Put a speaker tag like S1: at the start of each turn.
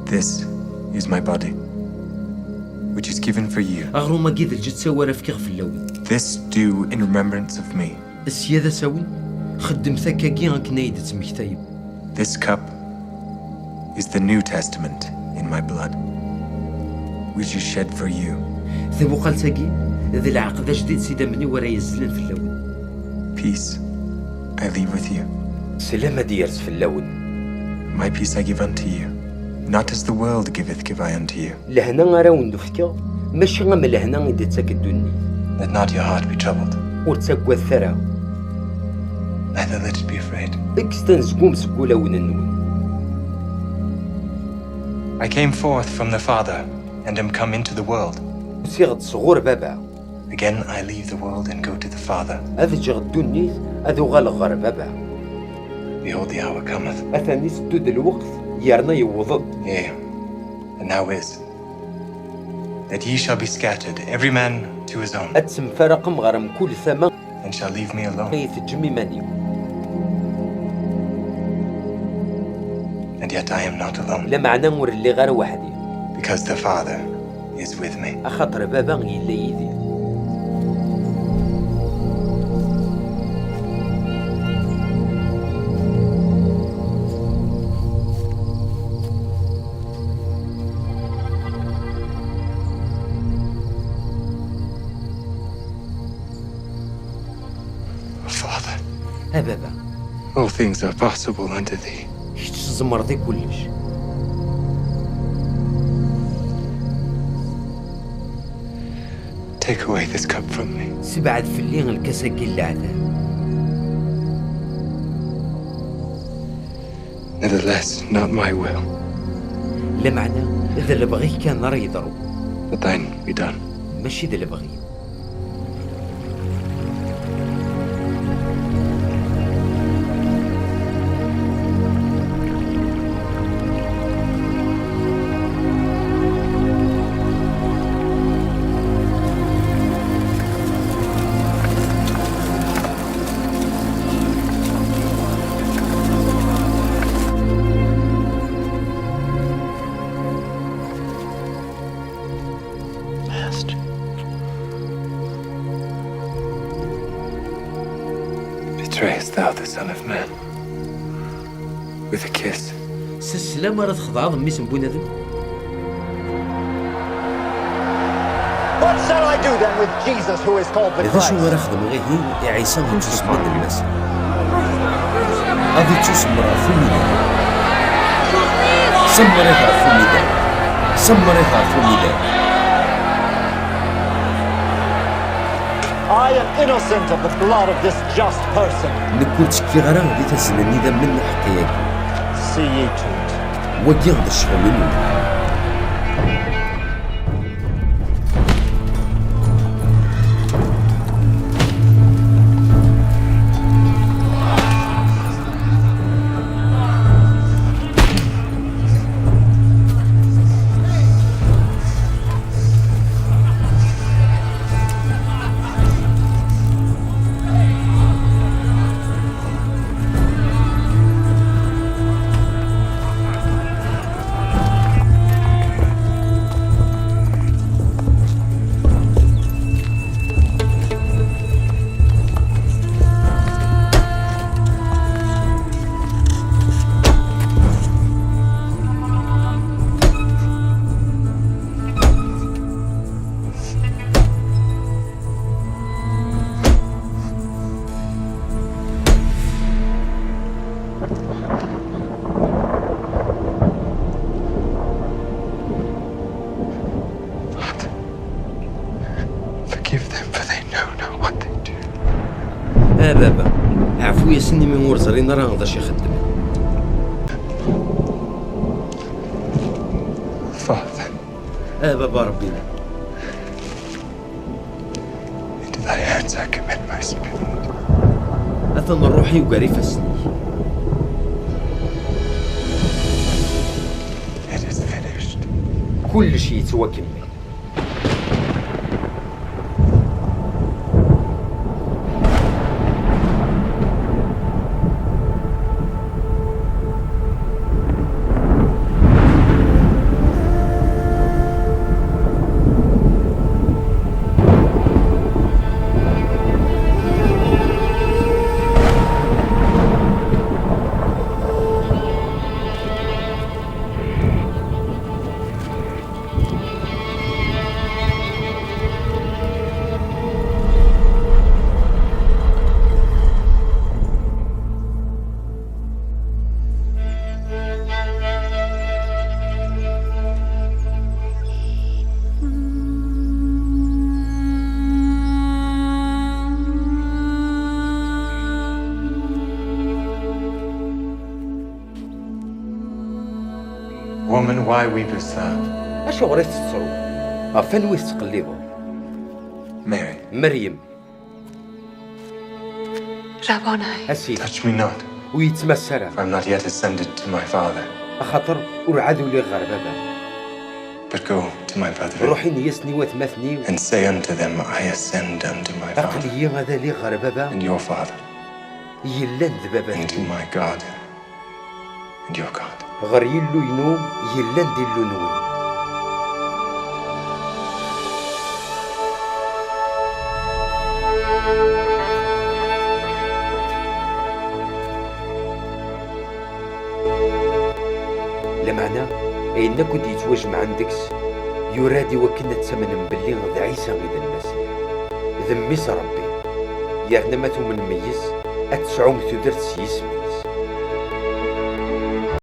S1: This is my body, which is given for you.
S2: أغرو ما قيد الجد سوى رفكي في اللون.
S1: This do in remembrance of me.
S2: السيادة سوي خدم ثكاكي كنايدة مكتايب.
S1: This cup is the New Testament in my blood, which is shed for you.
S2: ثبو قال تاكي ذي العقد جديد سيدا مني ورا يزلن في اللون.
S1: Peace I leave with you.
S2: سلامة ديرت في اللون.
S1: My peace I give unto you. Not as the world giveth give I unto you.
S2: لهنا غرا وندفكا ماشي غا من لهنا إذا تاكدوني.
S1: Let not your heart be troubled.
S2: ورتاكوا الثرى.
S1: Neither let it be afraid.
S2: إكستن زقوم سقولا وننوي.
S1: I came forth from the Father and am come into the world.
S2: سيغد صغور بابا.
S1: Again I leave the world and go to the Father.
S2: هذا جغدوني هذا غالغر بابا.
S1: Behold the hour cometh.
S2: أثاني سدود الوقت يارنا يوضد.
S1: Yea, and now is, that ye shall be scattered, every man to his own,
S2: أتسم فرقم غرم كل ثمن.
S1: and shall leave me alone.
S2: غيث جمي مانيو.
S1: And yet I am not alone,
S2: لا معنى مور اللي غير وحدي.
S1: because the Father is with me.
S2: أخاطر بابا إلا يدي.
S1: Father,
S2: بابا
S1: all things are possible unto thee.
S2: هيك زمرضي كلش.
S1: Take away this cup from me.
S2: سبعد في الليل الكساكي العذاب.
S1: Nevertheless, not my will,
S2: لا معنى إذا اللي بغيه كان راه يضرب.
S1: but thine be done.
S2: ماشي إذا اللي بغيه.
S1: Master, betrayest thou the Son of Man with a kiss?
S2: السلامة راه تخضع ضمي سنبون هذا.
S3: What shall I do then with Jesus who is called the
S2: إذا شو
S3: Christ?
S2: راه خدم غير هي يا عيسى غتوس من الناس. غادي تسمر في الميدان. سمريها في الميدان. سمريها في الميدان.
S3: I am innocent of the blood of this just person.
S2: نكون تشكي غير غادي تسنى الندم من حكاياك.
S3: See ye to it.
S2: ودي غادي الشفا منه.
S1: Forgive them, for they know not what they do.
S2: بابا عفو يا سني من ورزرين راه غدا شي خدم.
S1: Father,
S2: بابا ربي
S1: into thy hands I commit my spirit.
S2: أثن روحي وقاري فسني.
S1: It is finished.
S2: كل شيء يتوكل.
S1: Woman, why weepest thou?
S2: اش غريت تصرو افن ويس تقلبوا
S1: Mary,
S2: مريم
S4: ربوناي
S2: اسيد
S1: touch me not,
S2: ويتمسر
S1: for I'm not yet ascended to my Father.
S2: خاطر ورعادو لي غير بابا
S1: But go to my brethren,
S2: روحي نيسني وثمثني
S1: and say unto them, I ascend unto my Father,
S2: عقلي هذا لي غير بابا
S1: and your Father,
S2: يلاند بابا
S1: and to my God, and your God.
S2: غير يلو ينوم يلاند يلو نوم لمعنى أين كنت يتوجم عندك يرادي وكنا تسمن بلي غدا عيسى غيد المسيح ذميس ربي يعني ما من ميز أتسعوم تدرت سيسمي